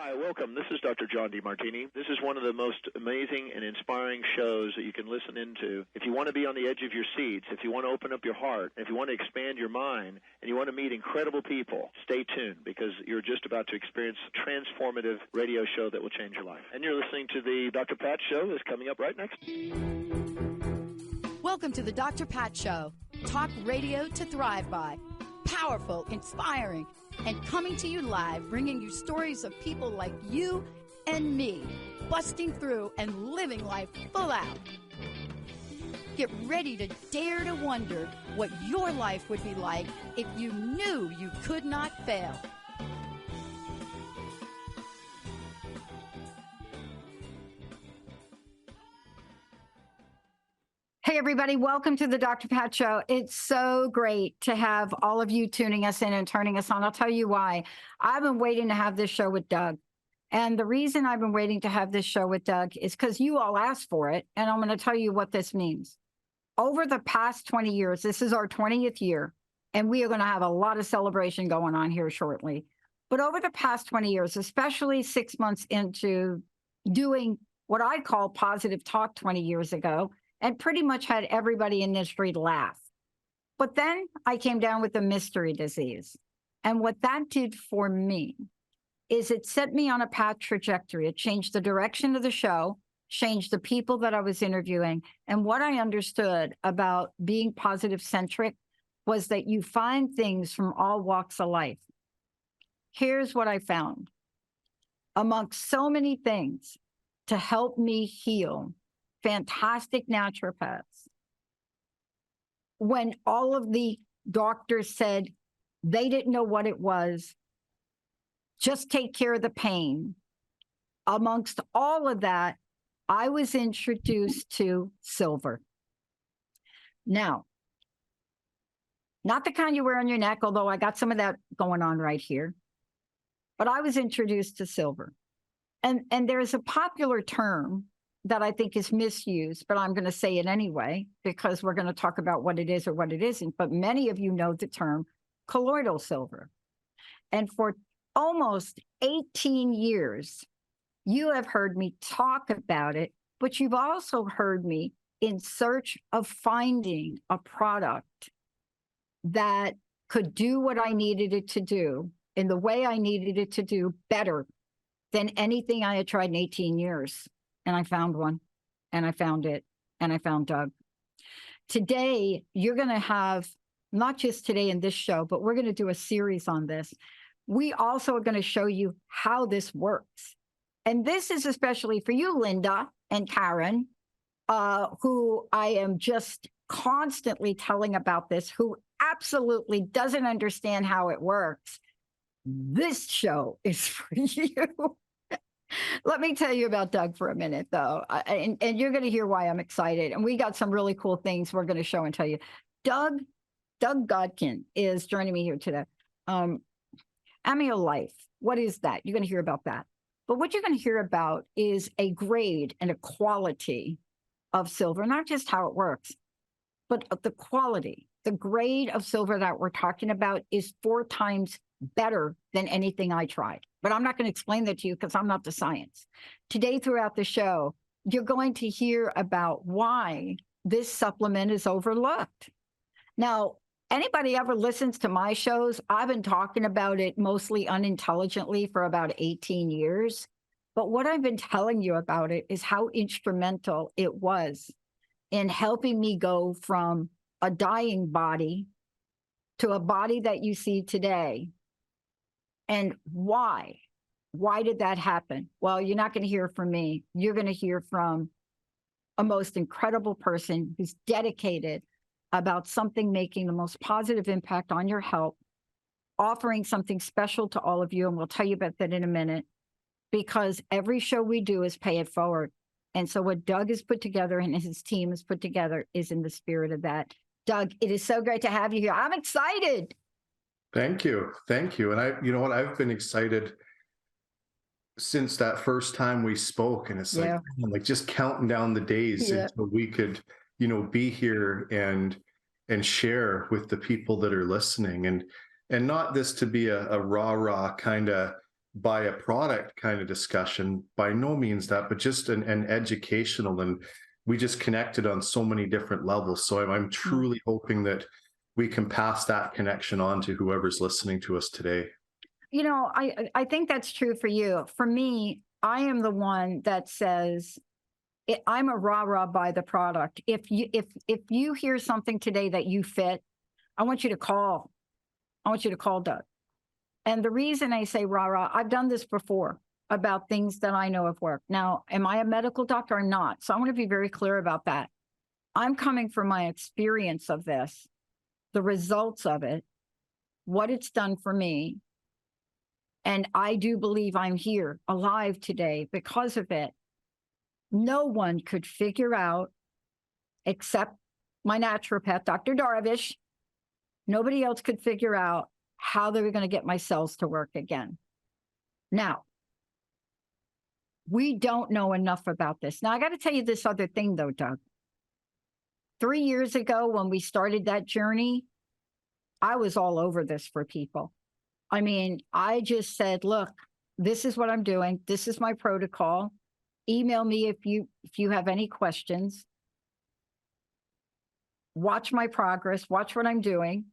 Hi, welcome. This is Dr. John DeMartini. This is one of the most amazing and inspiring shows that you can listen into. If you want to be on the edge of your seats, if you want to open up your heart, if you want to expand your mind, and you want to meet incredible people, stay tuned because you're just about to experience a transformative radio show that will change your life. And you're listening to the Dr. Pat Show that's coming up right next. Welcome to the Dr. Pat Show. Talk radio to thrive by. Powerful, inspiring, and coming to you live, bringing you stories of people like you and me, busting through and living life full out. Get ready to dare to wonder what your life would be like if you knew you could not fail. Hey, everybody. Welcome to the Dr. Pat Show. It's so great to have all of you tuning us in and turning us on. I'll tell you why. I've been waiting to have this show with Doug. And the reason I've been waiting to have this show with Doug is because you all asked for it. And I'm going to tell you what this means. Over the past 20 years, this is our 20th year, and we are going to have a lot of celebration going on here shortly. But over the past 20 years, especially 6 months into doing what I call positive talk 20 years ago, and pretty much had everybody in the street laugh. But then I came down with a mystery disease. And what that did for me is it set me on a path trajectory. It changed the direction of the show, changed the people that I was interviewing. And what I understood about being positive centric was that you find things from all walks of life. Here's what I found. Amongst so many things to help me heal, fantastic naturopaths. When all of the doctors said they didn't know what it was, just take care of the pain. Amongst all of that, I was introduced to silver. Now, not the kind you wear on your neck, although I got some of that going on right here, but I was introduced to silver. And there's a popular term that I think is misused, but I'm going to say it anyway, because we're going to talk about what it is or what it isn't. But many of you know the term colloidal silver. And for almost 18 years, you have heard me talk about it, but you've also heard me in search of finding a product that could do what I needed it to do in the way I needed it to do better than anything I had tried in 18 years. And I found one, and I found it, and I found Doug. Today, you're going to have, not just today in this show, but we're going to do a series on this. We also are going to show you how this works. And this is especially for you, Linda and Karen, who I am just constantly telling about this, who absolutely doesn't understand how it works. This show is for you. Let me tell you about Doug for a minute, though, and you're going to hear why I'm excited. And we got some really cool things we're going to show and tell you. Doug Godkin is joining me here today. Amio Life, what is that? You're going to hear about that. But what you're going to hear about is a grade and a quality of silver, not just how it works, but the quality. The grade of silver that we're talking about is 4 times better than anything I tried. But I'm not going to explain that to you because I'm not the science. Today, throughout the show, you're going to hear about why this supplement is overlooked. Now, anybody ever listens to my shows, I've been talking about it mostly unintelligently for about 18 years. But what I've been telling you about it is how instrumental it was in helping me go from a dying body to a body that you see today. And why? Why did that happen? Well, you're not going to hear from me. You're going to hear from a most incredible person who's dedicated about something making the most positive impact on your health, offering something special to all of you. And we'll tell you about that in a minute, because every show we do is pay it forward. And so what Doug has put together and his team has put together is in the spirit of that. Doug, it is so great to have you here. I'm excited. Thank you. Thank you. And you know what? I've been excited since that first time we spoke. And it's like just counting down the days until we could, be here and share with the people that are listening. And not this to be a rah-rah kind of, by a product kind of discussion, by no means that, but just an educational, and we just connected on so many different levels. So I'm truly hoping that we can pass that connection on to whoever's listening to us today. You know, I think that's true for you. For me, I am the one that says I'm a rah-rah by the product. If you hear something today that you fit, I want you to call. I want you to call Doug. And the reason I say rah-rah, I've done this before about things that I know have worked. Now, am I a medical doctor or not? So I want to be very clear about that. I'm coming from my experience of this, the results of it, what it's done for me. And I do believe I'm here alive today because of it. No one could figure out, except my naturopath, Dr. Darvish, nobody else could figure out how they were going to get my cells to work again. Now, we don't know enough about this. Now, I got to tell you this other thing, though, Doug. 3 years ago, when we started that journey, I was all over this for people. I mean, I just said, look, this is what I'm doing. This is my protocol. Email me if you have any questions. Watch my progress. Watch what I'm doing.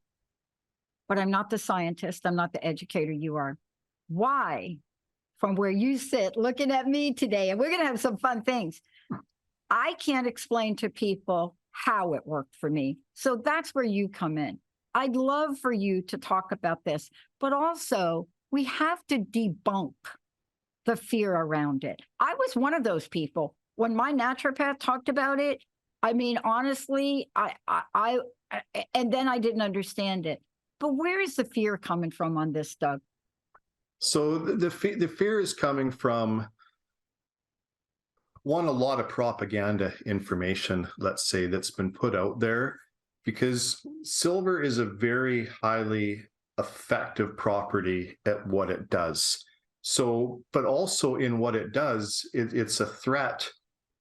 But I'm not the scientist. I'm not the educator you are. Why? From where you sit looking at me today, and we're going to have some fun things. I can't explain to people how it worked for me. So that's where you come in. I'd love for you to talk about this, but also we have to debunk the fear around it. I was one of those people. When my naturopath talked about it, I mean, honestly, and then I didn't understand it. But where is the fear coming from on this, Doug? So the fear is coming from, one, a lot of propaganda information, let's say, that's been put out there, because silver is a very highly effective property at what it does. So, but also in what it does, it's a threat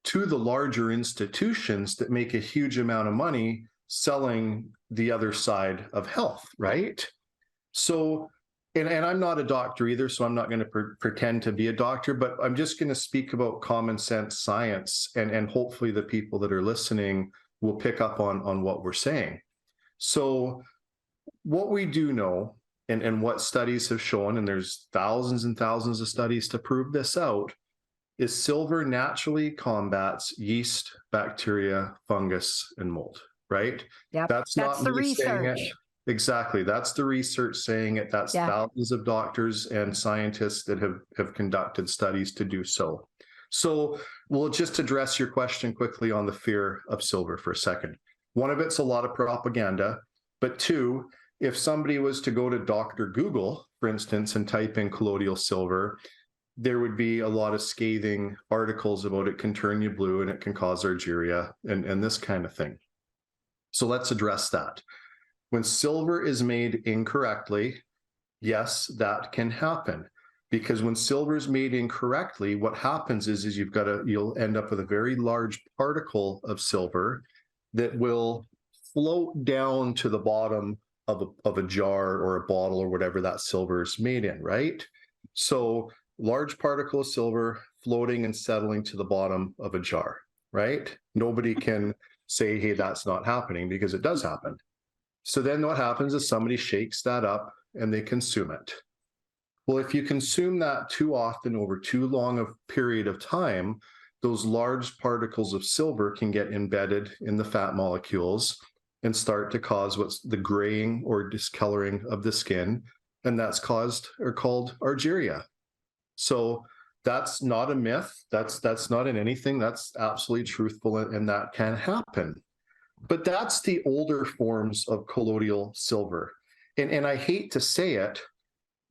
to the larger institutions that make a huge amount of money selling the other side of health, right? So, and I'm not a doctor either, so I'm not going to pretend to be a doctor, but I'm just going to speak about common sense science, and hopefully the people that are listening will pick up on what we're saying. So what we do know, and what studies have shown, and there's thousands and thousands of studies to prove this out, is silver naturally combats yeast, bacteria, fungus, and mold, right? Yep, that's not the me saying it. research. Exactly. That's the research saying it. That's thousands of doctors and scientists that have conducted studies to do so. So we'll just address your question quickly on the fear of silver for a second. One of it's a lot of propaganda, but two, if somebody was to go to Dr. Google, for instance, and type in colloidal silver, there would be a lot of scathing articles about it can turn you blue and it can cause argyria and this kind of thing. So let's address that. When silver is made incorrectly, yes, that can happen. Because when silver is made incorrectly, what happens is you'll end up with a very large particle of silver that will float down to the bottom of a jar or a bottle or whatever that silver is made in, right? So large particle of silver floating and settling to the bottom of a jar, right? Nobody can say, hey, that's not happening, because it does happen. So then what happens is somebody shakes that up and they consume it. Well, if you consume that too often over too long a period of time, those large particles of silver can get embedded in the fat molecules and start to cause what's the graying or discoloring of the skin. And that's called argyria. So that's not a myth. That's not in anything. That's absolutely truthful, and that can happen. But that's the older forms of colloidal silver. And I hate to say it,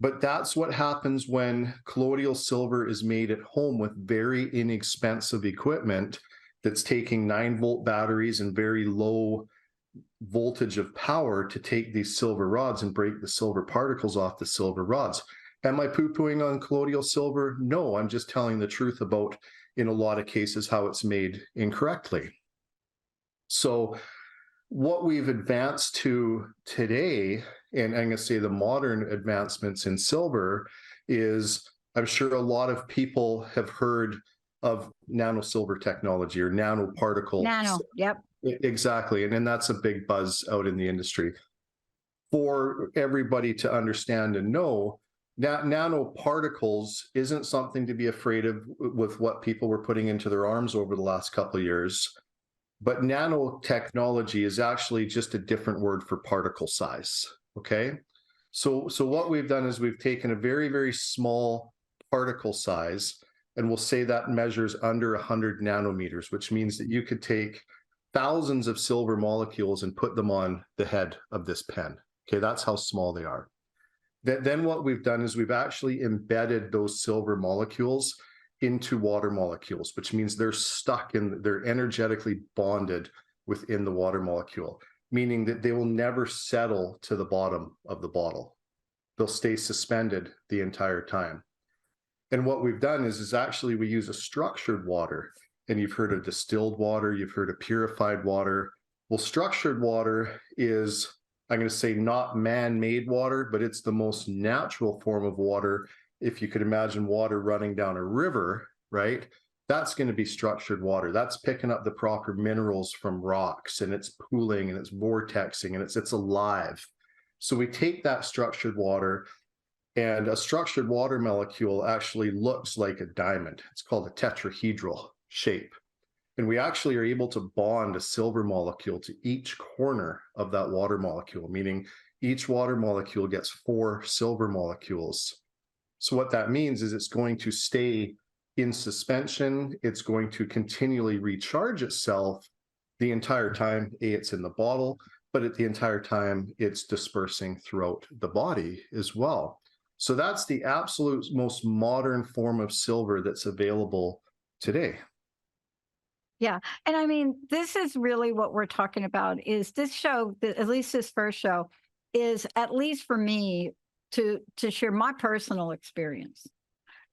but that's what happens when colloidal silver is made at home with very inexpensive equipment that's taking 9-volt batteries and very low voltage of power to take these silver rods and break the silver particles off the silver rods. Am I poo-pooing on colloidal silver? No, I'm just telling the truth about, in a lot of cases, how it's made incorrectly. So what we've advanced to today, and I'm going to say the modern advancements in silver, is I'm sure a lot of people have heard of nano silver technology or nanoparticle. Nano, yep. Exactly. And then that's a big buzz out in the industry. For everybody to understand and know, nanoparticles isn't something to be afraid of with what people were putting into their arms over the last couple of years. But nanotechnology is actually just a different word for particle size. Okay. So what we've done is we've taken a very, very small particle size, and we'll say that measures under 100 nanometers, which means that you could take thousands of silver molecules and put them on the head of this pen. Okay, that's how small they are. Then what we've done is we've actually embedded those silver molecules into water molecules, which means they're energetically bonded within the water molecule, meaning that they will never settle to the bottom of the bottle. They'll stay suspended the entire time. And what we've done is actually we use a structured water. And you've heard of distilled water, you've heard of purified water. Well, structured water is, I'm going to say, not man-made water, but it's the most natural form of water. If you could imagine water running down a river, right? That's going to be structured water. That's picking up the proper minerals from rocks, and it's pooling and it's vortexing and it's alive. So we take that structured water, and a structured water molecule actually looks like a diamond. It's called a tetrahedral shape. And we actually are able to bond a silver molecule to each corner of that water molecule, meaning each water molecule gets 4 silver molecules. So what that means is it's going to stay in suspension. It's going to continually recharge itself the entire time it's in the bottle, but at the entire time it's dispersing throughout the body as well. So that's the absolute most modern form of silver that's available today. Yeah. And I mean, this is really what we're talking about is this show, at least this first show, is at least for me to share my personal experience.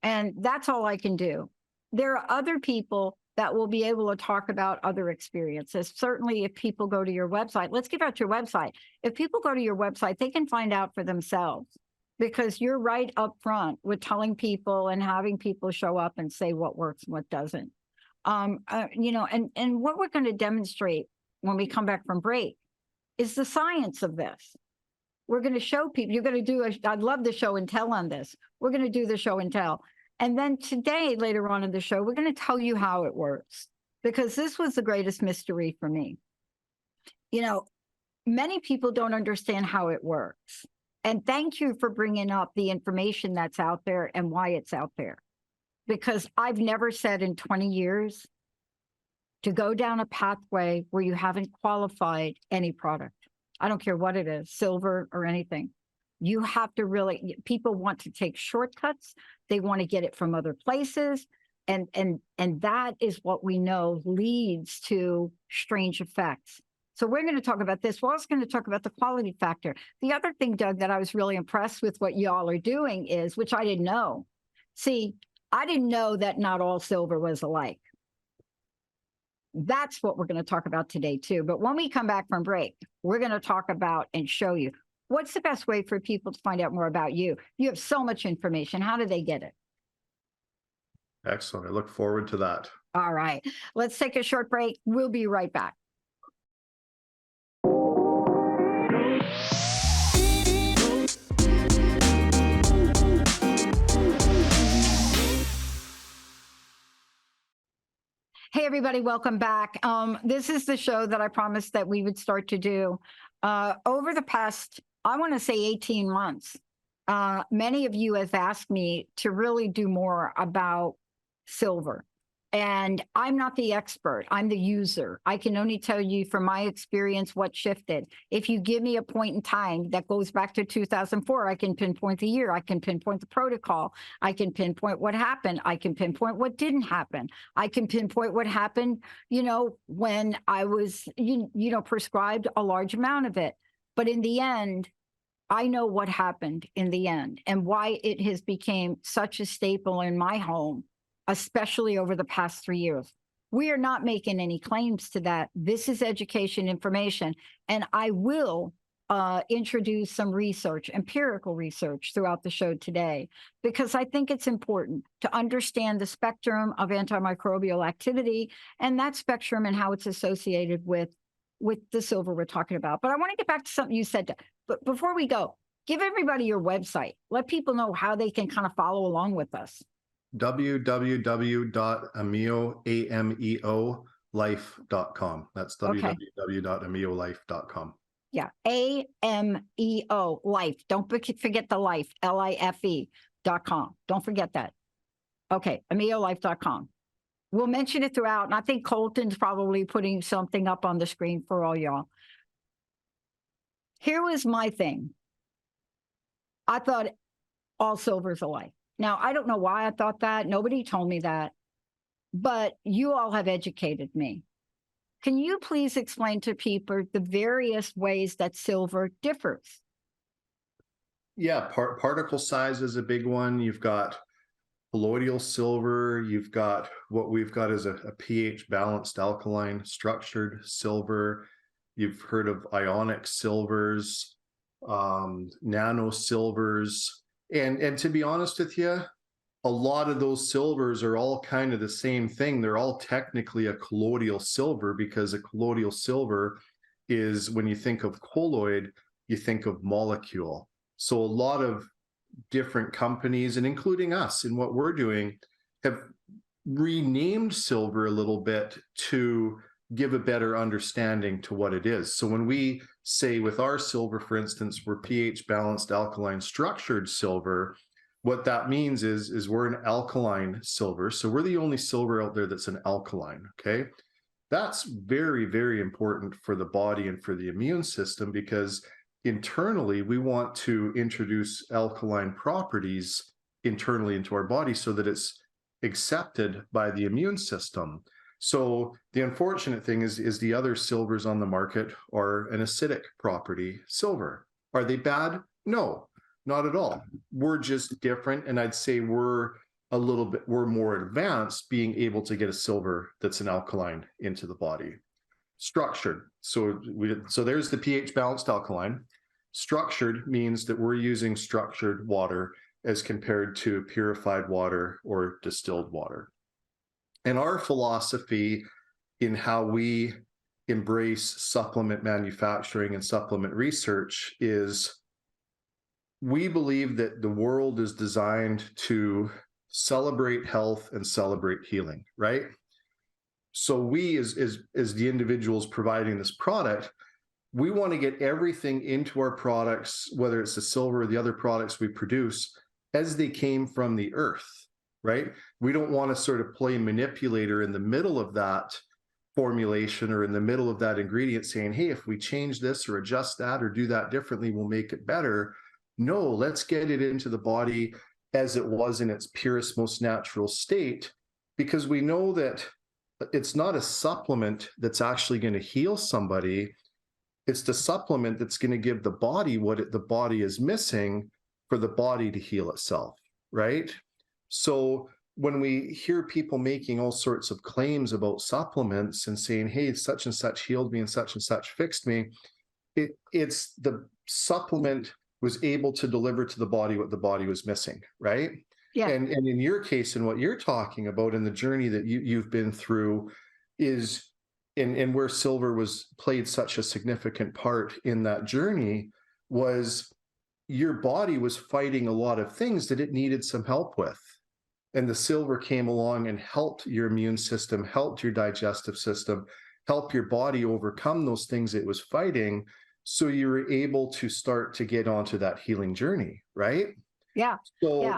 And that's all I can do. There are other people that will be able to talk about other experiences. Certainly, if people go to your website, let's give out your website. If people go to your website, they can find out for themselves, because you're right up front with telling people and having people show up and say what works and what doesn't. You know, and what we're going to demonstrate when we come back from break is the science of this. We're going to show people, you're going to do, I'd love the show and tell on this. We're going to do the show and tell. And then today, later on in the show, we're going to tell you how it works, because this was the greatest mystery for me. You know, many people don't understand how it works. And thank you for bringing up the information that's out there and why it's out there. Because I've never said in 20 years to go down a pathway where you haven't qualified any product. I don't care what it is, silver or anything. You have to really, people want to take shortcuts. They want to get it from other places. And that is what we know leads to strange effects. So we're going to talk about this. We're also going to talk about the quality factor. The other thing, Doug, that I was really impressed with what y'all are doing is, which I didn't know. See, I didn't know that not all silver was alike. That's what we're going to talk about today, too. But when we come back from break, we're going to talk about and show you what's the best way for people to find out more about you. You have so much information. How do they get it? Excellent. I look forward to that. All right. Let's take a short break. We'll be right back. Hey, everybody, welcome back. This is the show that I promised that we would start to do. Over the past, I want to say 18 months, many of you have asked me to really do more about silver. And I'm not the expert. I'm the user. I can only tell you from my experience what shifted. If you give me a point in time that goes back to 2004, I can pinpoint the year. I can pinpoint the protocol. I can pinpoint what happened. I can pinpoint what didn't happen. I can pinpoint what happened, you know, when I was, you know, prescribed a large amount of it. But in the end, I know what happened in the end and why it has become such a staple in my home, especially over the past 3 years. We are not making any claims to that. This is education information, and I will introduce some research, empirical research throughout the show today, because I think it's important to understand the spectrum of antimicrobial activity and that spectrum and how it's associated with the silver we're talking about. But I want to get back to something you said. But before we go, give everybody your website. Let people know how they can kind of follow along with us. www.ameolife.com. That's www.ameolife.com. Yeah, AMEO, life. Don't forget the life, LIFE.com. Don't forget that. Okay, ameolife.com. We'll mention it throughout, and I think Colton's probably putting something up on the screen for all y'all. Here was my thing. I thought all silver's alike. Now, I don't know why I thought that. Nobody told me that. But you all have educated me. Can you please explain to people the various ways that silver differs? Yeah, particle size is a big one. You've got colloidal silver. You've got what we've got is a pH balanced alkaline structured silver. You've heard of ionic silvers, nano silvers. And to be honest with you, a lot of those silvers are all kind of the same thing. They're all technically a colloidal silver, because a colloidal silver is, when you think of colloid, you think of molecule. So a lot of different companies, and including us in what we're doing, have renamed silver a little bit to give a better understanding to what it is. So when we say with our silver, for instance, we're pH balanced alkaline structured silver, what that means is we're an alkaline silver. So we're the only silver out there that's an alkaline, okay? That's very, very important for the body and for the immune system, because internally we want to introduce alkaline properties internally into our body so that it's accepted by the immune system. So the unfortunate thing is the other silvers on the market are an acidic property silver. Are they bad? No. Not at all. We're just different. And I'd say we're more advanced, being able to get a silver that's an alkaline into the body. Structured. So there's the pH balanced alkaline. Structured means that we're using structured water as compared to purified water or distilled water. And our philosophy in how we embrace supplement manufacturing and supplement research is, we believe that the world is designed to celebrate health and celebrate healing, right? So we, as the individuals providing this product, we want to get everything into our products, whether it's the silver or the other products we produce, as they came from the earth, right? We don't want to sort of play manipulator in the middle of that formulation or in the middle of that ingredient saying, hey, if we change this or adjust that or do that differently, we'll make it better. No, let's get it into the body as it was in its purest, most natural state, because we know that it's not a supplement that's actually going to heal somebody. It's the supplement that's going to give the body what the body is missing for the body to heal itself, right? So when we hear people making all sorts of claims about supplements and saying, hey, such and such healed me and such fixed me, it's the supplement was able to deliver to the body what the body was missing, right? Yeah. And in your case, and what you're talking about, and the journey that you've been through, is and where silver played such a significant part in that journey, was your body was fighting a lot of things that it needed some help with. And the silver came along and helped your immune system, helped your digestive system, helped your body overcome those things it was fighting. So you were able to start to get onto that healing journey, right? Yeah. So, yeah.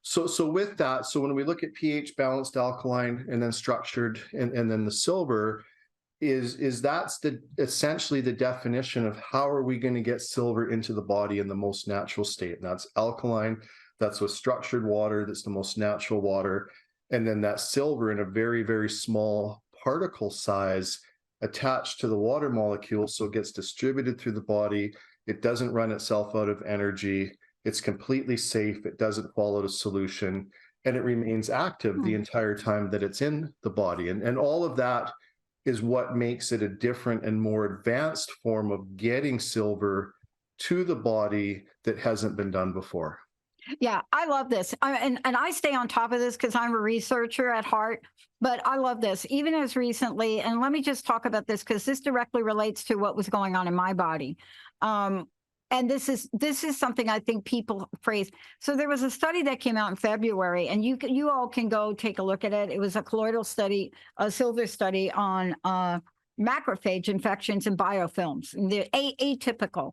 So with that, so when we look at pH balanced alkaline and then structured and then the silver, is that's essentially the definition of how are we going to get silver into the body in the most natural state. And that's alkaline, that's with structured water, that's the most natural water. And then that silver in a very, very small particle size attached to the water molecule, so it gets distributed through the body. It doesn't run itself out of energy. It's completely safe. It doesn't fall out of solution, and it remains active the entire time that it's in the body. And all of that is what makes it a different and more advanced form of getting silver to the body that hasn't been done before. Yeah, I love this. And I stay on top of this because I'm a researcher at heart, but I love this. Even as recently, and let me just talk about this because this directly relates to what was going on in my body. And this is something I think people phrase. So there was a study that came out in February, and you all can go take a look at it. It was a colloidal study, a silver study on macrophage infections and biofilms, and the atypical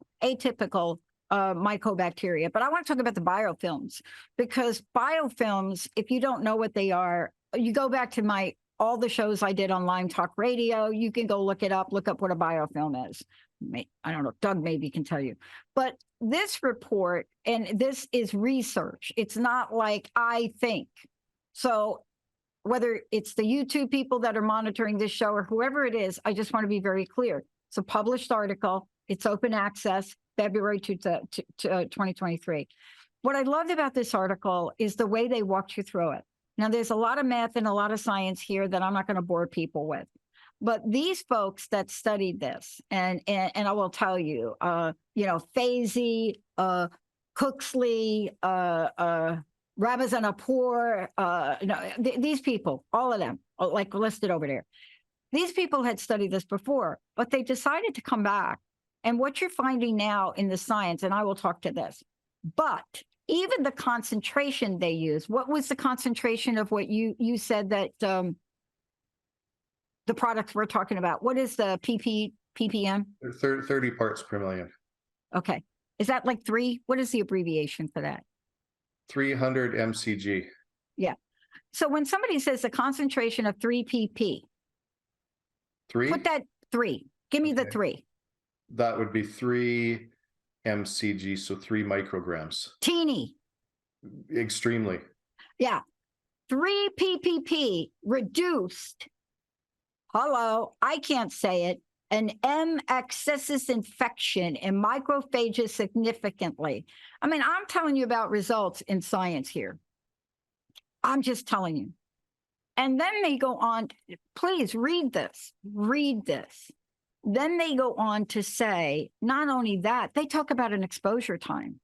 mycobacteria. But I want to talk about the biofilms, because biofilms, if you don't know what they are, you go back to all the shows I did on Lyme Talk Radio. You can go look up what a biofilm is. I don't know, Doug maybe can tell you. But this report, and this is research, it's not like I think. So whether it's the YouTube people that are monitoring this show or whoever it is, I just want to be very clear. It's a published article. It's open access, February 2023. What I loved about this article is the way they walked you through it. Now, there's a lot of math and a lot of science here that I'm not going to bore people with. But these folks that studied this, and I will tell you, Fazey, Cooksley, Ramazanapur, these people, all of them, like listed over there. These people had studied this before, but they decided to come back. And what you're finding now in the science, and I will talk to this, but even the concentration they use, what was the concentration of what you said that the products we're talking about? What is the ppm? 30 parts per million. Okay. Is that like 3? What is the abbreviation for that? 300 mcg. Yeah. So when somebody says a concentration of 3 pp, 3? Put that 3. Give me the 3. That would be 3 mcg, so 3 micrograms. Teeny. Extremely. Yeah. 3 ppp reduced. Hello, I can't say it. An M. abscessus infection in macrophages significantly. I mean, I'm telling you about results in science here. I'm just telling you. And then they go on, please read this. Then they go on to say, not only that, they talk about an exposure time,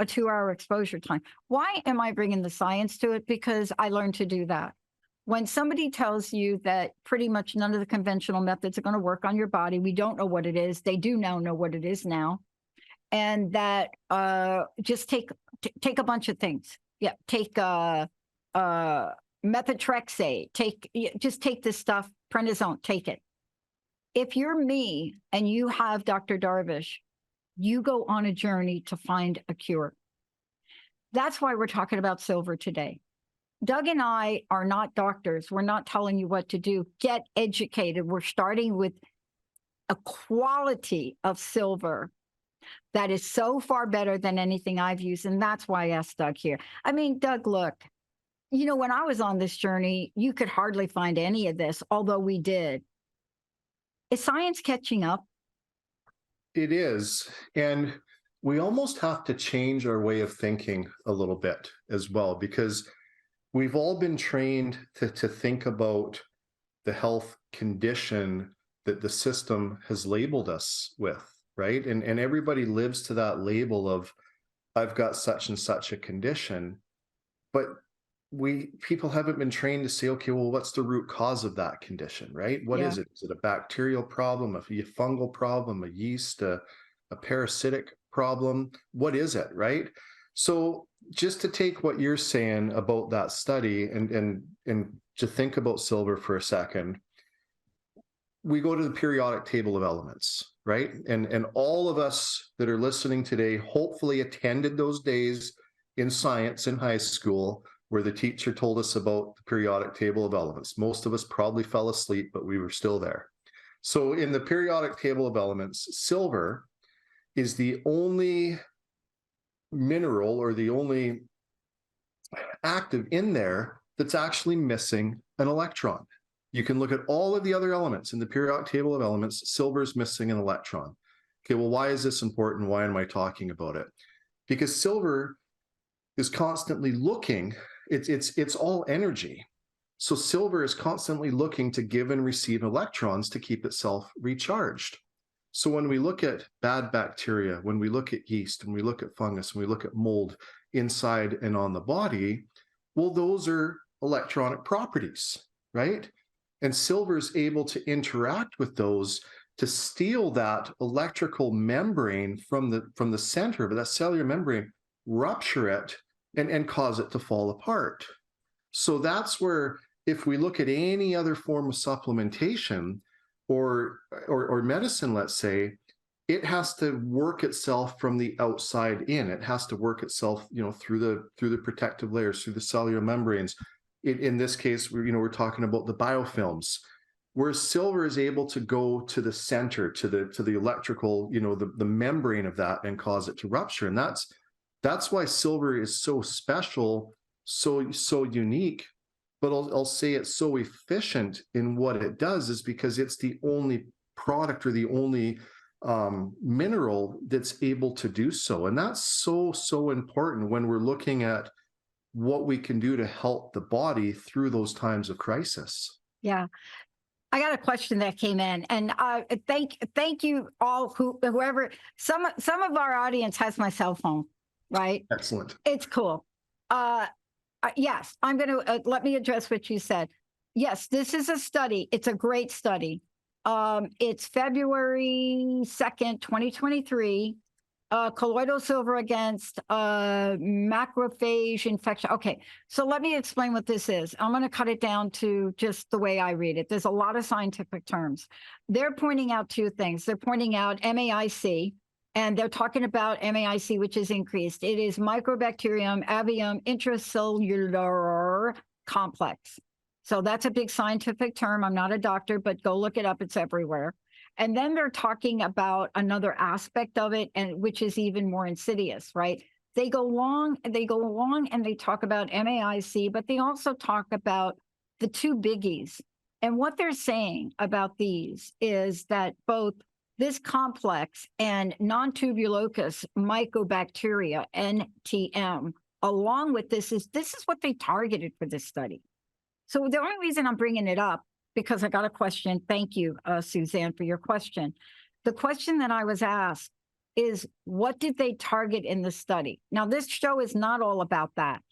a 2-hour exposure time. Why am I bringing the science to it? Because I learned to do that. When somebody tells you that pretty much none of the conventional methods are going to work on your body, we don't know what it is. They do now know what it is now. And that just take a bunch of things. Yeah, take methotrexate, just take this stuff, prednisone, take it. If you're me and you have Dr. Darvish, you go on a journey to find a cure. That's why we're talking about silver today. Doug and I are not doctors. We're not telling you what to do. Get educated. We're starting with a quality of silver that is so far better than anything I've used. And that's why I asked Doug here. I mean, Doug, look, when I was on this journey, you could hardly find any of this, although we did. Is science catching up? It is. And we almost have to change our way of thinking a little bit as well, because we've all been trained to think about the health condition that the system has labeled us with, right? And everybody lives to that label of, I've got such and such a condition. But people haven't been trained to say, okay, well, what's the root cause of that condition, right? What is it? Is it a bacterial problem, a fungal problem, a yeast, a parasitic problem? What is it, right? So just to take what you're saying about that study and to think about silver for a second, we go to the periodic table of elements, right? And all of us that are listening today hopefully attended those days in science in high school where the teacher told us about the periodic table of elements. Most of us probably fell asleep, but we were still there. So in the periodic table of elements, silver is the only mineral or the only active in there that's actually missing an electron. You can look at all of the other elements in the periodic table of elements, silver is missing an electron. Okay, well, why is this important? Why am I talking about it? Because silver is constantly looking, it's all energy. So silver is constantly looking to give and receive electrons to keep itself recharged. So when we look at bad bacteria, when we look at yeast, when we look at fungus, when we look at mold inside and on the body, well, those are electronic properties, right? And silver is able to interact with those to steal that electrical membrane from the center of it, that cellular membrane, rupture it, and cause it to fall apart. So that's where, if we look at any other form of supplementation or medicine, let's say, it has to work itself from the outside in. It has to work itself, through the protective layers, through the cellular membranes. In this case, we're talking about the biofilms, where silver is able to go to the center, to the electrical, the membrane of that, and cause it to rupture. And that's why silver is so special, so unique. But I'll say it's so efficient in what it does, is because it's the only product, or the only mineral that's able to do so. And that's so important when we're looking at what we can do to help the body through those times of crisis. Yeah. I got a question that came in, and thank you all, whoever. Some of our audience has my cell phone, right? Excellent. It's cool. Yes, I'm going to let me address what you said. Yes, this is a study. It's a great study. It's February 2nd, 2023. Colloidal silver against macrophage infection. Okay, so let me explain what this is. I'm going to cut it down to just the way I read it. There's a lot of scientific terms. They're pointing out two things. They're pointing out MAIC, and they're talking about MAIC, which is increased. It is Mycobacterium avium intracellular complex. So that's a big scientific term. I'm not a doctor, but go look it up. It's everywhere. And then they're talking about another aspect of it, and which is even more insidious, right? They go along and they talk about MAIC, but they also talk about the two biggies. And what they're saying about these is that both this complex and non-tubulocus mycobacteria, NTM, along with this is what they targeted for this study. So the only reason I'm bringing it up, because I got a question. Thank you, Suzanne, for your question. The question that I was asked is, what did they target in the study? Now, this show is not all about that,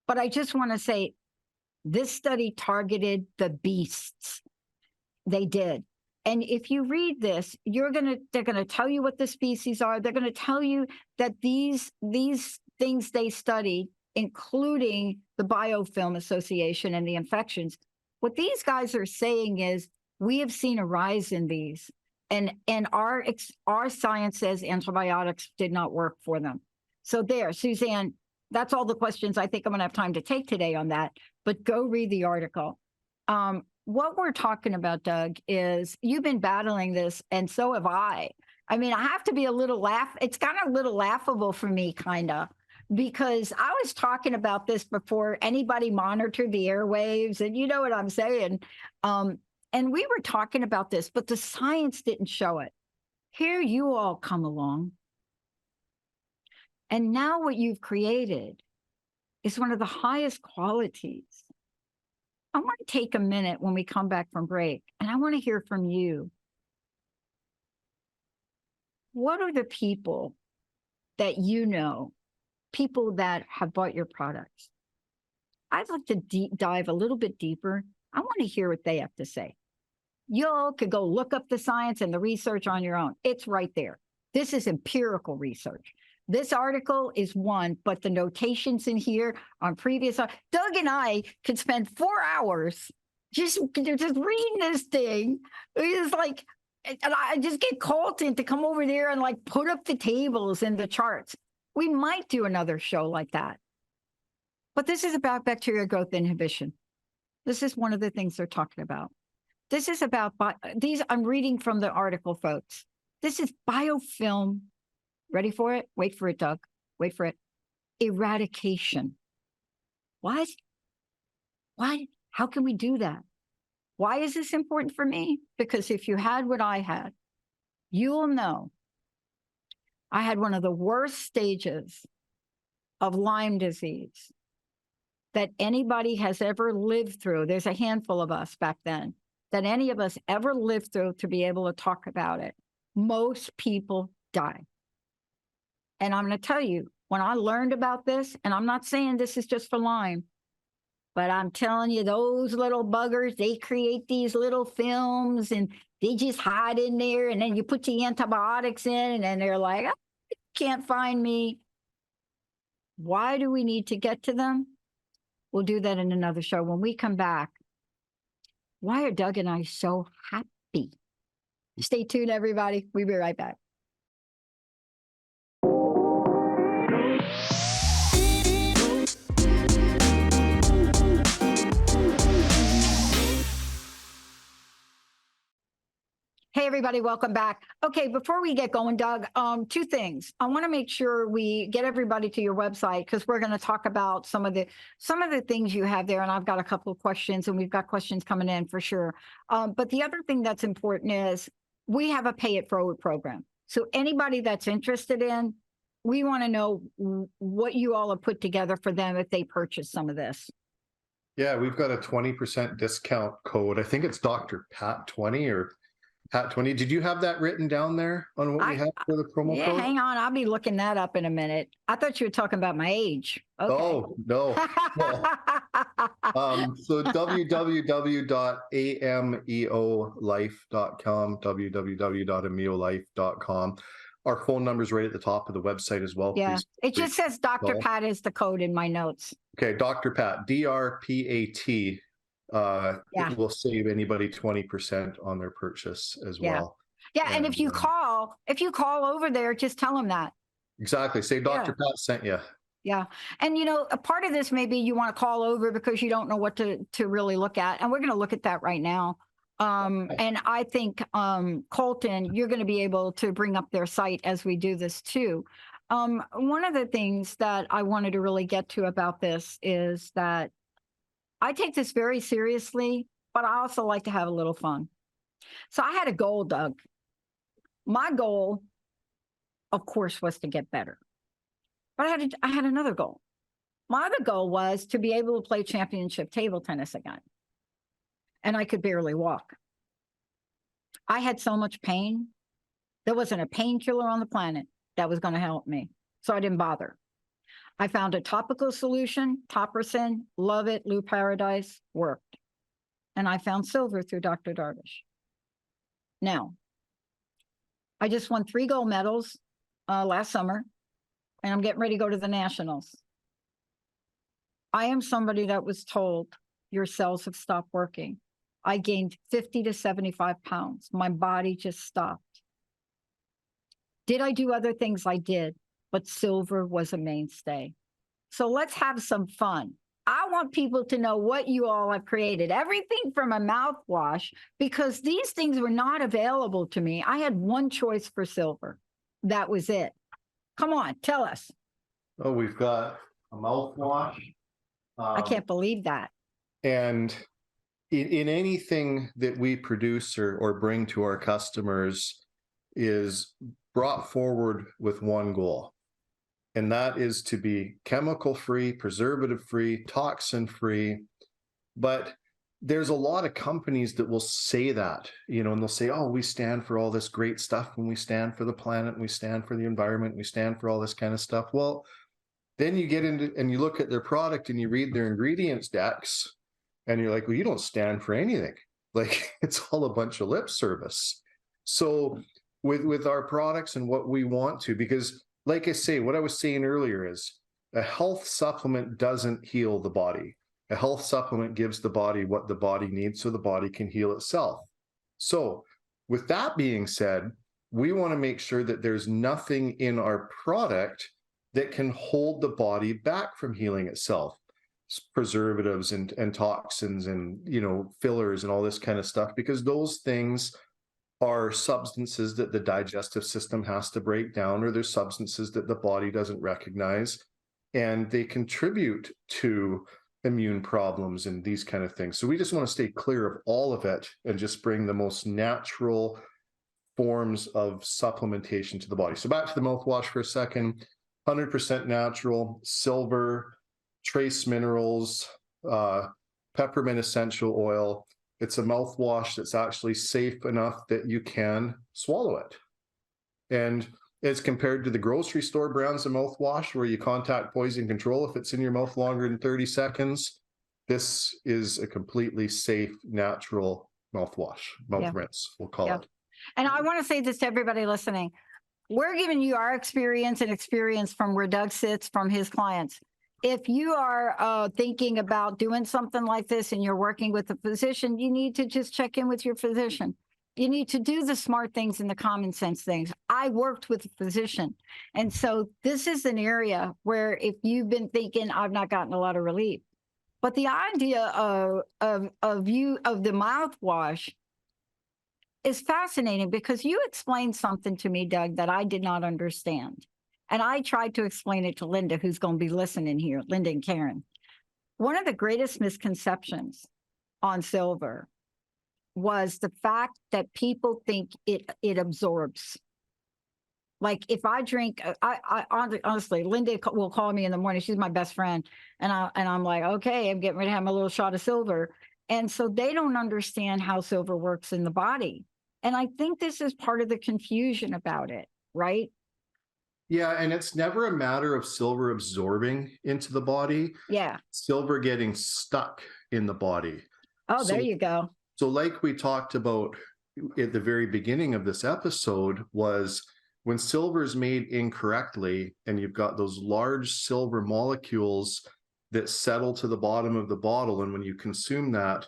but I just want to say this study targeted the beasts. They did. And if you read this, they're going to tell you what the species are. They're going to tell you that these things they studied, including the biofilm association and the infections, what these guys are saying is, we have seen a rise in these, and our science says antibiotics did not work for them. So there, Suzanne, that's all the questions I think I'm going to have time to take today on that, but go read the article. What we're talking about, Doug, is you've been battling this, and so have I. I mean, I have to be it's kind of a little laughable for me, kind of, because I was talking about this before anybody monitored the airwaves, and you know what I'm saying. And we were talking about this, but the science didn't show it. Here you all come along. And now what you've created is one of the highest qualities. I want to take a minute when we come back from break, and I want to hear from you. What are the people that you know, people that have bought your products? I'd like to dive a little bit deeper. I want to hear what they have to say. You all could go look up the science and the research on your own. It's right there. This is empirical research. This article is one, but the notations in here on previous, Doug and I could spend 4 hours just reading this thing. It's like, and I just get called in to come over there and like put up the tables and the charts. We might do another show like that. But this is about bacterial growth inhibition. This is one of the things they're talking about. This is about I'm reading from the article, folks. This is biofilm. Ready for it? Wait for it, Doug. Wait for it. Eradication. What? How can we do that? Why is this important for me? Because if you had what I had, you will know I had one of the worst stages of Lyme disease. that anybody has ever lived through. There's a handful of us back then that any of us ever lived through to be able to talk about it. Most people die. And I'm going to tell you, when I learned about this, and I'm not saying this is just for Lyme, but I'm telling you, those little buggers, they create these little films and they just hide in there. And then you put the antibiotics in and then they're like, oh, you can't find me. Why do we need to get to them? We'll do that in another show. When we come back, why are Doug and I so happy? Stay tuned, everybody. We'll be right back. Hey, everybody, welcome back. Okay, before we get going, Doug, two things. I want to make sure we get everybody to your website because we're going to talk about some of the things you have there, and I've got a couple of questions, and we've got questions coming in for sure. But the other thing that's important is we have a pay it forward program. So anybody that's interested in, we want to know what you all have put together for them if they purchase some of this. Yeah, we've got a 20% discount code. I think it's Dr. Pat 20 or Pat 20. Did you have that written down there on what we have for the promo code? Yeah, hang on. I'll be looking that up in a minute. I thought you were talking about my age. Okay. Oh, no. So www.ameolife.com, www.ameolife.com. Our phone number is right at the top of the website as well. Yeah, Please, it just says Dr. Pat is the code in my notes. Okay, Dr. Pat, DRPAT. It will save anybody 20% on their purchase as well. Yeah, and if you call over there, just tell them that. Exactly. Say Dr. Pat sent you. Yeah. And a part of this maybe you want to call over because you don't know what to really look at. And we're going to look at that right now. And I think Colton, you're going to be able to bring up their site as we do this too. One of the things that I wanted to really get to about this is that I take this very seriously, but I also like to have a little fun. So I had a goal, Doug. My goal, of course, was to get better. But I had another goal. My other goal was to be able to play championship table tennis again. And I could barely walk. I had so much pain. There wasn't a painkiller on the planet that was going to help me. So I didn't bother. I found a topical solution, Topricin, love it, Lou Paradise, worked. And I found silver through Dr. Darvish. Now, I just won 3 gold medals last summer, and I'm getting ready to go to the Nationals. I am somebody that was told your cells have stopped working. I gained 50 to 75 pounds. My body just stopped. Did I do other things? I did. But silver was a mainstay. So let's have some fun. I want people to know what you all have created. Everything from a mouthwash, because these things were not available to me. I had one choice for silver. That was it. Come on, tell us. Oh, we've got a mouthwash. I can't believe that. And in anything that we produce or bring to our customers is brought forward with one goal. And that is to be chemical-free, preservative-free, toxin-free. But there's a lot of companies that will say that, and they'll say, oh, we stand for all this great stuff, and we stand for the planet, and we stand for the environment, we stand for all this kind of stuff. Well, then you get into, and you look at their product, and you read their ingredients decks, and you're like, well, you don't stand for anything. Like, it's all a bunch of lip service. So with our products and what we want to, because like I say, what I was saying earlier is a health supplement doesn't heal the body. A health supplement gives the body what the body needs so the body can heal itself. So with that being said, we want to make sure that there's nothing in our product that can hold the body back from healing itself. Preservatives and toxins and, fillers and all this kind of stuff, because those things are substances that the digestive system has to break down, or there's substances that the body doesn't recognize, and they contribute to immune problems and these kind of things. So we just want to stay clear of all of it and just bring the most natural forms of supplementation to the body. So back to the mouthwash for a second, 100% natural, silver, trace minerals, peppermint essential oil. It's a mouthwash that's actually safe enough that you can swallow it. And as compared to the grocery store brands of mouthwash where you contact poison control if it's in your mouth longer than 30 seconds, this is a completely safe, natural mouthwash, mouth rinse, we'll call it. And I want to say this to everybody listening. We're giving you our experience and experience from where Doug sits from his clients. If you are thinking about doing something like this and you're working with a physician, you need to just check in with your physician. You need to do the smart things and the common sense things. I worked with a physician. And so this is an area where if you've been thinking, I've not gotten a lot of relief. But the idea of the mouthwash is fascinating because you explained something to me, Doug, that I did not understand. And I tried to explain it to Linda, who's going to be listening here, Linda and Karen. One of the greatest misconceptions on silver was the fact that people think it absorbs. Like if I drink, I honestly, Linda will call me in the morning. She's my best friend. And I'm like, okay, I'm getting ready to have my little shot of silver. And so they don't understand how silver works in the body. And I think this is part of the confusion about it, right? Yeah, and it's never a matter of silver absorbing into the body. Yeah. Silver getting stuck in the body. Oh, there you go. So like we talked about at the very beginning of this episode was when silver is made incorrectly and you've got those large silver molecules that settle to the bottom of the bottle. And when you consume that,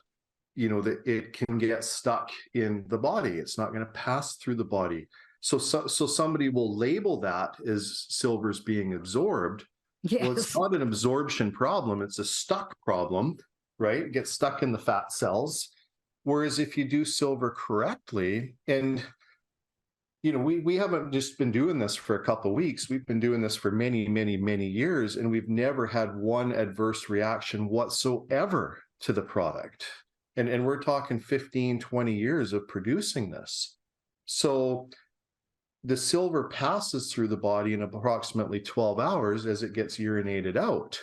you know, that it can get stuck in the body. It's not going to pass through the body. So somebody will label that as silver's being absorbed. Yes. Well, it's not an absorption problem. It's a stuck problem, right? It gets stuck in the fat cells. Whereas if you do silver correctly, and you know, we haven't just been doing this for a couple of weeks. We've been doing this for many, many, many years, and we've never had one adverse reaction whatsoever to the product. And we're talking 15, 20 years of producing this. So the silver passes through the body in approximately 12 hours as it gets urinated out.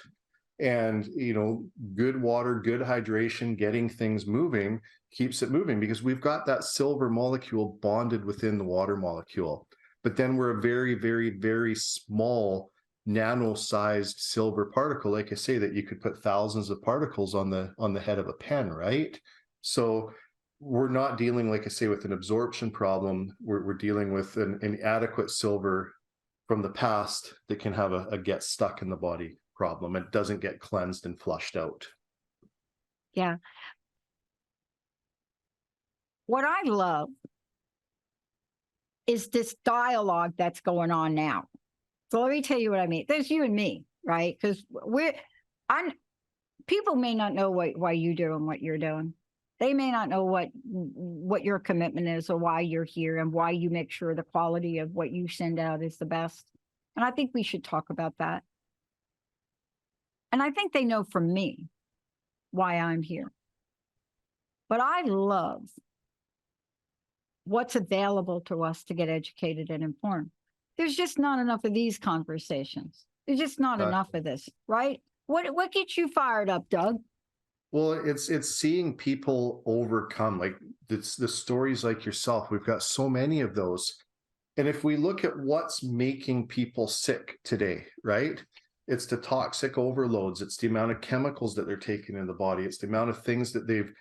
And, you know, good water, good hydration, getting things moving keeps it moving because we've got that silver molecule bonded within the water molecule. But then we're a very, very, very small nano-sized silver particle, like I say, that you could put thousands of particles on the head of a pen, right? So we're not dealing, like I say, with an absorption problem. We're dealing with an adequate silver from the past that can have a get stuck in the body problem. It doesn't get cleansed and flushed out. Yeah. What I love is this dialogue that's going on now. So let me tell you what I mean. There's you and me, right? Because people may not know why you're doing what you're doing. They may not know what your commitment is or why you're here and why you make sure the quality of what you send out is the best. And I think we should talk about that. And I think they know from me why I'm here. But I love what's available to us to get educated and informed. There's just not enough of these conversations. There's just not enough of this, right? What gets you fired up, Doug? Well, it's seeing people overcome, like the stories like yourself. We've got so many of those. And if we look at what's making people sick today, right? It's the toxic overloads. It's the amount of chemicals that they're taking in the body. It's the amount of things that they've,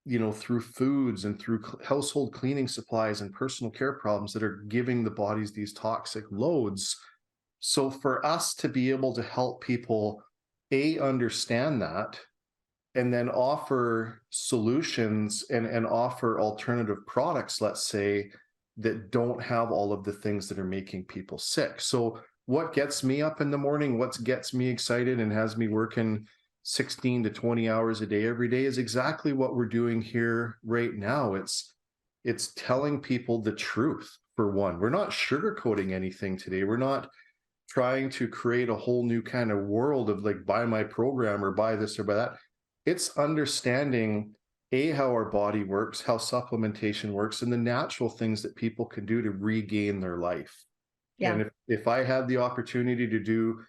you know, through foods and through household cleaning supplies and personal care problems that are giving the bodies these toxic loads. So for us to be able to help people, understand that, and then offer solutions and offer alternative products, let's say, that don't have all of the things that are making people sick. So what gets me up in the morning, what gets me excited and has me working 16 to 20 hours a day every day is exactly what we're doing here right now. It's telling people the truth, for one. We're not sugarcoating anything today. We're not trying to create a whole new kind of world of like, buy my program or buy this or buy that. It's understanding how our body works, how supplementation works, and the natural things that people can do to regain their life. Yeah. And if I had the opportunity to do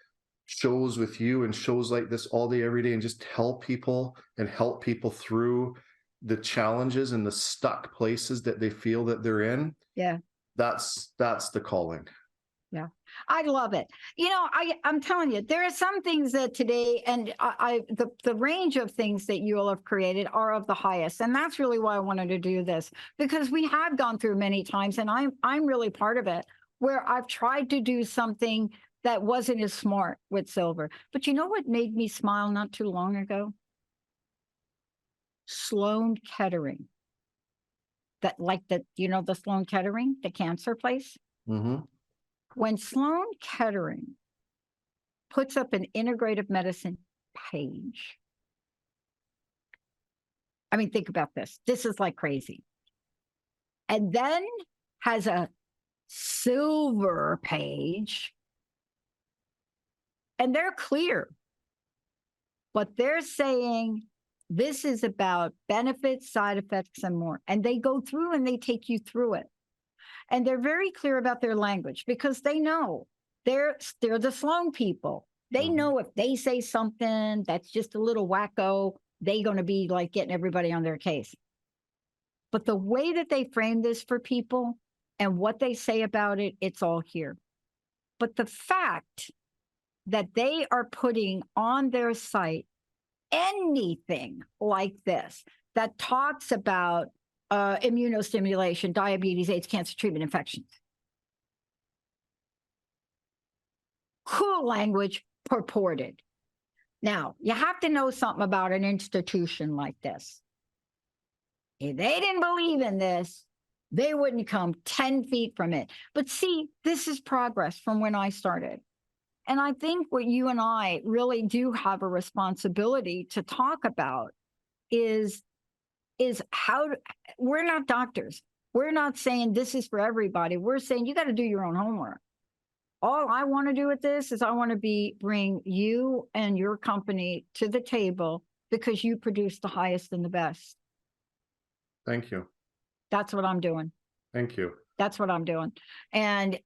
shows with you and shows like this all day, every day, and just tell people and help people through the challenges and the stuck places that they feel that they're in. Yeah. That's the calling. Yeah, I love it. I'm telling you, there are some things that today, and the range of things that you all have created are of the highest, and that's really why I wanted to do this, because we have gone through many times, and I'm really part of it, where I've tried to do something that wasn't as smart with silver. But you know what made me smile not too long ago? Sloan Kettering. The Sloan Kettering, the cancer place. Mm-hmm. When Sloan Kettering puts up an integrative medicine page, I mean, think about this. This is like crazy. And then has a silver page, and they're clear. But they're saying this is about benefits, side effects, and more. And they go through and they take you through it. And they're very clear about their language, because they know they're the Sloan people. They know if they say something that's just a little wacko, they're going to be like getting everybody on their case. But the way that they frame this for people and what they say about it, it's all here. But the fact that they are putting on their site anything like this that talks about immunostimulation, diabetes, AIDS, cancer treatment, infections. Cool language, purported. Now, you have to know something about an institution like this. If they didn't believe in this, they wouldn't come 10 feet from it. But see, this is progress from when I started. And I think what you and I really do have a responsibility to talk about is how we're not doctors. We're not saying this is for everybody. We're saying you got to do your own homework. All I want to do with this is I want to bring you and your company to the table because you produce the highest and the best. Thank you. That's what I'm doing. Thank you. That's what I'm doing. And,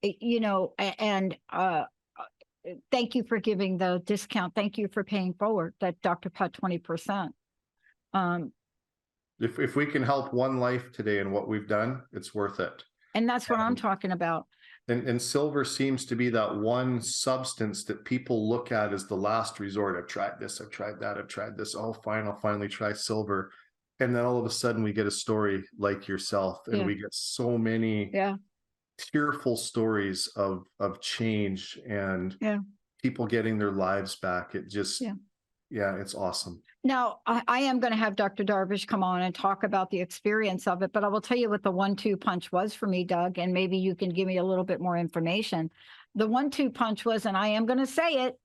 thank you for giving the discount. Thank you for paying forward that Dr. Pat 20%. If we can help one life today in what we've done, it's worth it. And that's what I'm talking about. And silver seems to be that one substance that people look at as the last resort. I've tried this, I've tried that, I've tried this. Oh, fine, I'll finally try silver. And then all of a sudden we get a story like yourself, and we get so many tearful stories of change and people getting their lives back. It just, it's awesome. Now, I am going to have Dr. Darvish come on and talk about the experience of it, but I will tell you what the 1-2 punch was for me, Doug, and maybe you can give me a little bit more information. The 1-2 punch was, and I am going to say it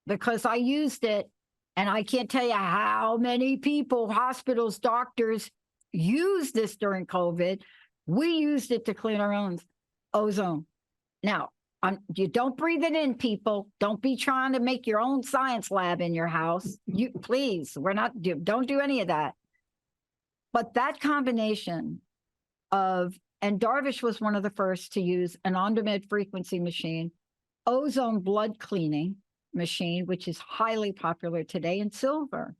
because I used it, and I can't tell you how many people, hospitals, doctors used this during COVID. We used it to clean our own ozone. Now, you don't breathe it in, people. Don't be trying to make your own science lab in your house. Please, don't do any of that. But that combination of, and Darvish was one of the first to use an on-demand frequency machine, ozone blood cleaning machine, which is highly popular today, in silver.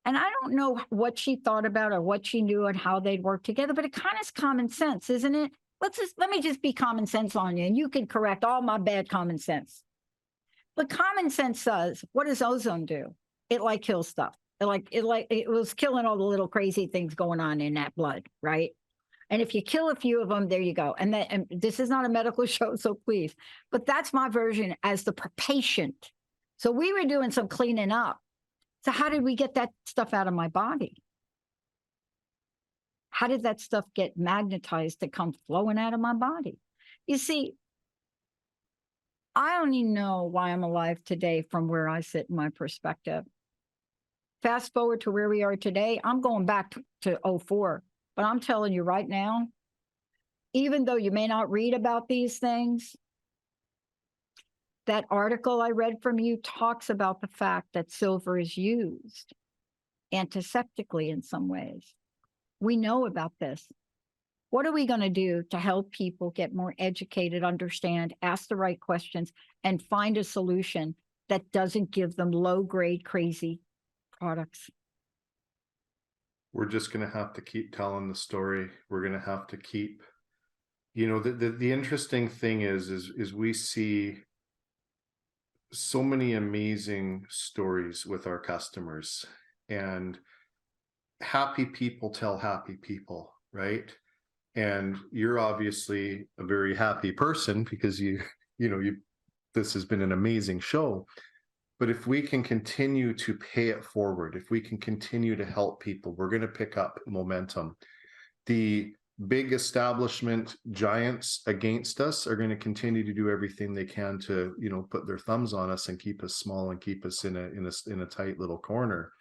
And I don't know what she thought about or what she knew and how they'd work together, but it kind of is common sense, isn't it? Let me just be common sense on you, and you can correct all my bad common sense. But common sense says, what does ozone do? It kills stuff. It was killing all the little crazy things going on in that blood, right? And if you kill a few of them, there you go. And this is not a medical show, so please. But that's my version as the patient. So we were doing some cleaning up. So how did we get that stuff out of my body? How did that stuff get magnetized to come flowing out of my body? You see, I only know why I'm alive today from where I sit in my perspective. Fast forward to where we are today, I'm going back to 04. But I'm telling you right now, even though you may not read about these things, that article I read from you talks about the fact that silver is used antiseptically in some ways. We know about this. What are we going to do to help people get more educated, understand, ask the right questions, and find a solution that doesn't give them low-grade crazy products. We're just going to have to keep telling the story. We're going to have to keep, the interesting thing is we see so many amazing stories with our customers, and happy people tell happy people, right? And you're obviously a very happy person because this has been an amazing show. But if we can continue to pay it forward, if we can continue to help people, we're going to pick up momentum. The big establishment giants against us are going to continue to do everything they can to, put their thumbs on us and keep us small and keep us in a tight little corner.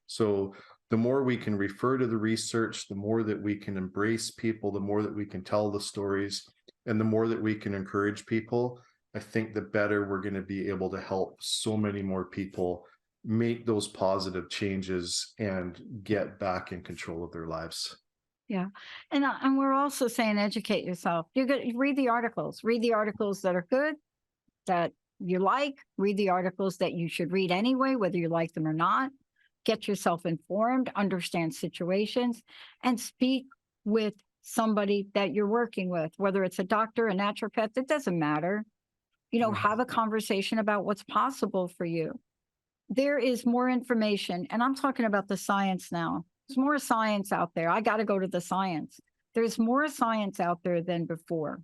So the more we can refer to the research, the more that we can embrace people, the more that we can tell the stories, and the more that we can encourage people, I think the better we're going to be able to help so many more people make those positive changes and get back in control of their lives. Yeah. And we're also saying educate yourself. You read the articles that are good, that you like, read the articles that you should read anyway, whether you like them or not. Get yourself informed, understand situations, and speak with somebody that you're working with, whether it's a doctor, a naturopath, it doesn't matter. Have a conversation about what's possible for you. There is more information, and I'm talking about the science now. There's more science out there. I got to go to the science. There's more science out there than before.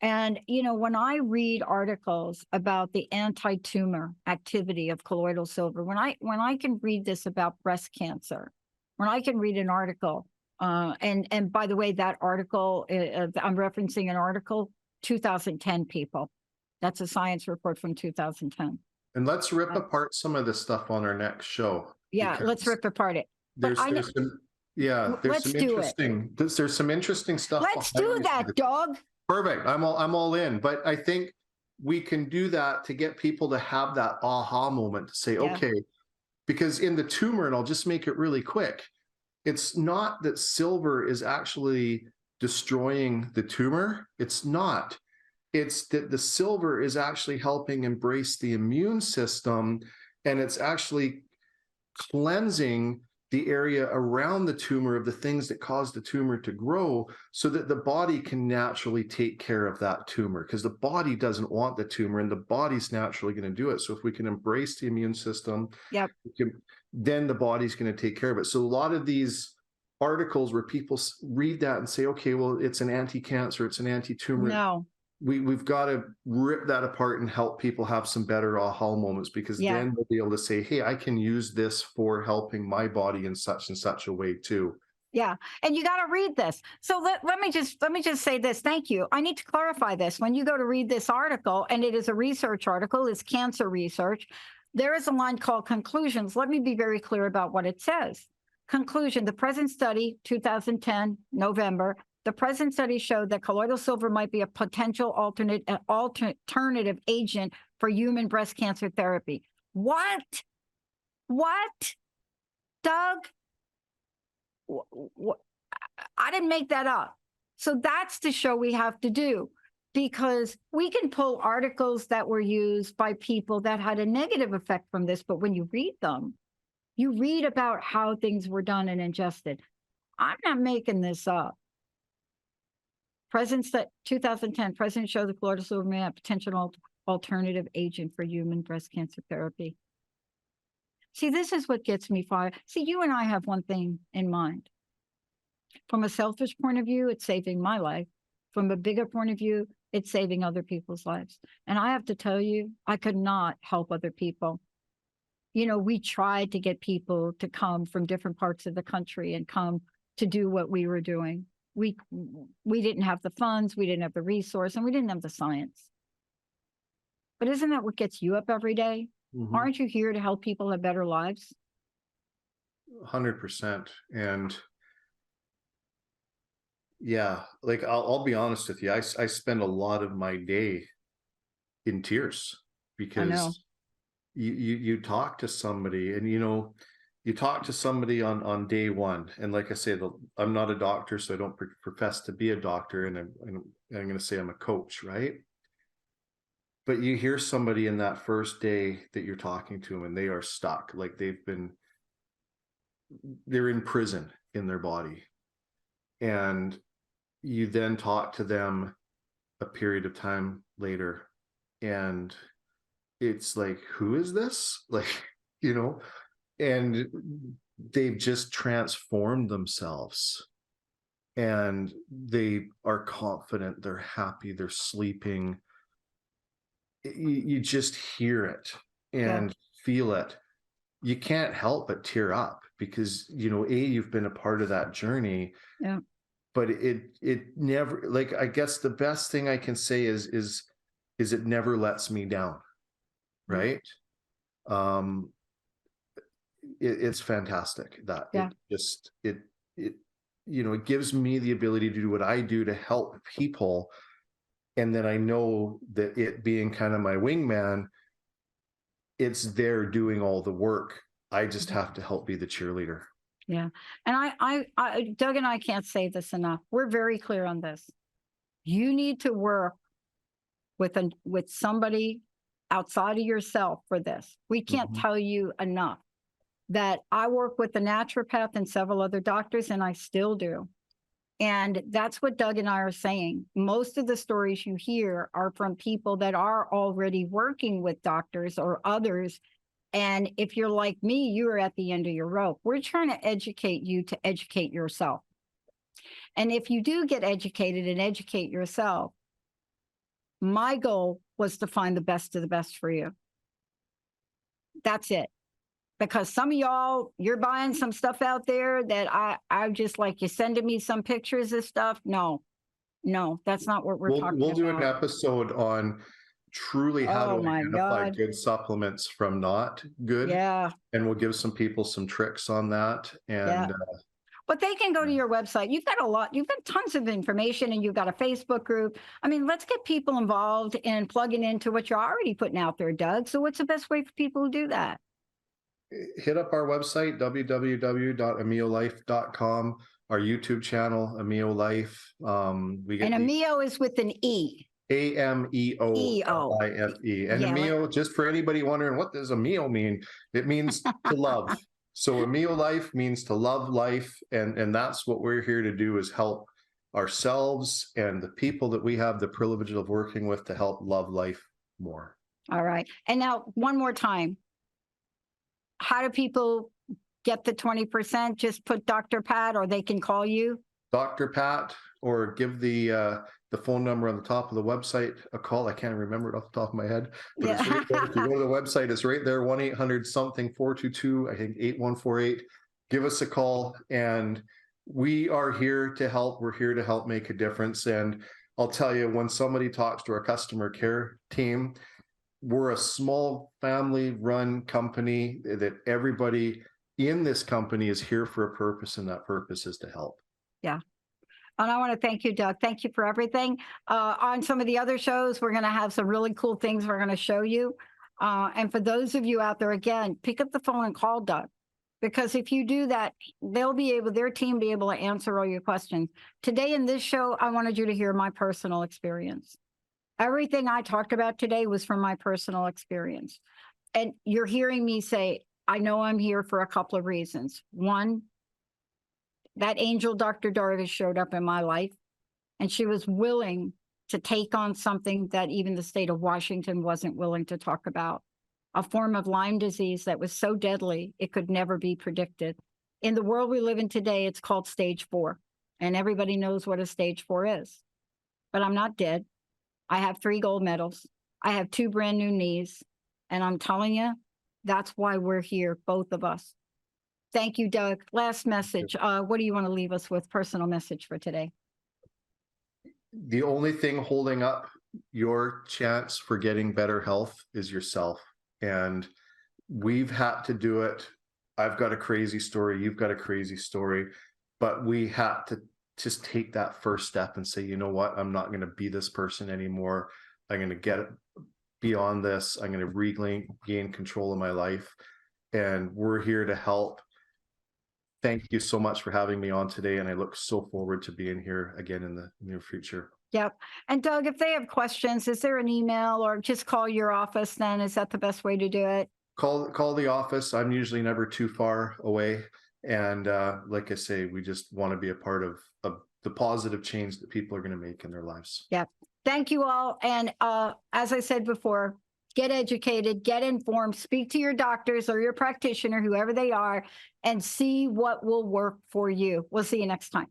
And, when I read articles about the anti-tumor activity of colloidal silver, when I can read this about breast cancer, when I can read an article, and by the way, that article, I'm referencing an article, 2010 people. That's a science report from 2010. And let's rip apart some of this stuff on our next show. Yeah, let's rip apart it. There's some interesting stuff. Let's do that, Doug. Perfect. I'm all in. But I think we can do that to get people to have that aha moment to say, okay, because in the tumor, and I'll just make it really quick, it's not that silver is actually destroying the tumor. It's not. It's that the silver is actually helping embrace the immune system, and it's actually cleansing the area around the tumor of the things that cause the tumor to grow, so that the body can naturally take care of that tumor, because the body doesn't want the tumor and the body's naturally going to do it. So if we can embrace the immune system, then the body's going to take care of it. So a lot of these articles where people read that and say, okay, well, it's an anti-cancer, it's an anti-tumor. No. We've got to rip that apart and help people have some better aha moments, because then they'll be able to say, hey, I can use this for helping my body in such and such a way too. Yeah. And you got to read this. So let me just say this. Thank you. I need to clarify this. When you go to read this article, and it is a research article, it's cancer research, there is a line called conclusions. Let me be very clear about what it says. Conclusion: the present study, 2010, November, the present study showed that colloidal silver might be a potential alternative agent for human breast cancer therapy. What? Doug? I didn't make that up. So that's the show we have to do, because we can pull articles that were used by people that had a negative effect from this, but when you read them, you read about how things were done and ingested. I'm not making this up. 2010, President showed the colloidal silver may have a potential alternative agent for human breast cancer therapy. See, this is what gets me fired. See, you and I have one thing in mind. From a selfish point of view, it's saving my life. From a bigger point of view, it's saving other people's lives. And I have to tell you, I could not help other people. We tried to get people to come from different parts of the country and come to do what we were doing. We didn't have the funds, we didn't have the resource, and we didn't have the science. But isn't that what gets you up every day? Mm-hmm. Aren't you here to help people have better lives? 100%. And yeah, like I'll be honest with you, I spend a lot of my day in tears, because you talk to somebody, and you talk to somebody on day one, and like I say, I'm not a doctor, so I don't profess to be a doctor, and I'm going to say I'm a coach, right? But you hear somebody in that first day that you're talking to them and they are stuck, like they're in prison in their body. And you then talk to them a period of time later and it's like, who is this? Like, and they've just transformed themselves and they are confident, they're happy, they're sleeping. You just hear it and feel it. You can't help but tear up because, you've been a part of that journey. Yeah. But it never, like, I guess the best thing I can say is it never lets me down. Right. It's fantastic that it gives me the ability to do what I do to help people. And then I know that it being kind of my wingman, it's there doing all the work. I just have to help be the cheerleader. Yeah. And I Doug and I can't say this enough. We're very clear on this. You need to work with somebody outside of yourself for this. We can't tell you enough that I work with the naturopath and several other doctors, and I still do. And that's what Doug and I are saying. Most of the stories you hear are from people that are already working with doctors or others. And if you're like me, you are at the end of your rope. We're trying to educate you to educate yourself. And if you do get educated and educate yourself, my goal was to find the best of the best for you. That's it. Because some of y'all, you're buying some stuff out there that I just like, you sending me some pictures of stuff. No, that's not what we're talking about. We'll do an episode on truly how to identify good supplements from not good. Yeah. And we'll give some people some tricks on that. And but they can go to your website. You've got tons of information, and you've got a Facebook group. I mean, let's get people involved and plugging into what you're already putting out there, Doug. So what's the best way for people to do that? Hit up our website, www.ameolife.com, our YouTube channel, Ameo Life. Ameo is with an E. AMEOLIFE. And Ameo, just for anybody wondering, what does Ameo mean? It means to love. So Ameo Life means to love life. And that's what we're here to do, is help ourselves and the people that we have the privilege of working with to help love life more. All right. And now one more time. How do people get the 20%? Just put Dr. Pat, or they can call you? Dr. Pat, or give the phone number on the top of the website a call. I can't remember it off the top of my head, but it's right there. If you go to the website, it's right there, 1-800-something-422, I think 8148. Give us a call, and we are here to help. We're here to help make a difference. And I'll tell you, when somebody talks to our customer care team, we're a small family-run company that everybody in this company is here for a purpose, and that purpose is to help. Yeah. And I want to thank you, Doug. Thank you for everything. On some of the other shows, we're going to have some really cool things we're going to show you. And for those of you out there, again, pick up the phone and call Doug. Because if you do that, their team be able to answer all your questions. Today in this show, I wanted you to hear my personal experience. Everything I talked about today was from my personal experience. And you're hearing me say, I know I'm here for a couple of reasons. One, that angel Dr. Darvish showed up in my life, and she was willing to take on something that even the state of Washington wasn't willing to talk about, a form of Lyme disease that was so deadly it could never be predicted. In the world we live in today, it's called stage 4, and everybody knows what a stage 4 is. But I'm not dead. I have 3 gold medals. I have 2 brand new knees. And I'm telling you, that's why we're here, both of us. Thank you, Doug. Last message. What do you want to leave us with? Personal message for today. The only thing holding up your chance for getting better health is yourself. And we've had to do it. I've got a crazy story. You've got a crazy story. But we had to just take that first step and say, you know what? I'm not going to be this person anymore. I'm going to get beyond this. I'm going to regain control of my life. And we're here to help. Thank you so much for having me on today. And I look so forward to being here again in the near future. Yep. And Doug, if they have questions, is there an email or just call your office then? Is that the best way to do it? Call the office. I'm usually never too far away. And like I say, we just want to be a part of the positive change that people are going to make in their lives. Yep. Thank you all. And as I said before, get educated, get informed, speak to your doctors or your practitioner, whoever they are, and see what will work for you. We'll see you next time.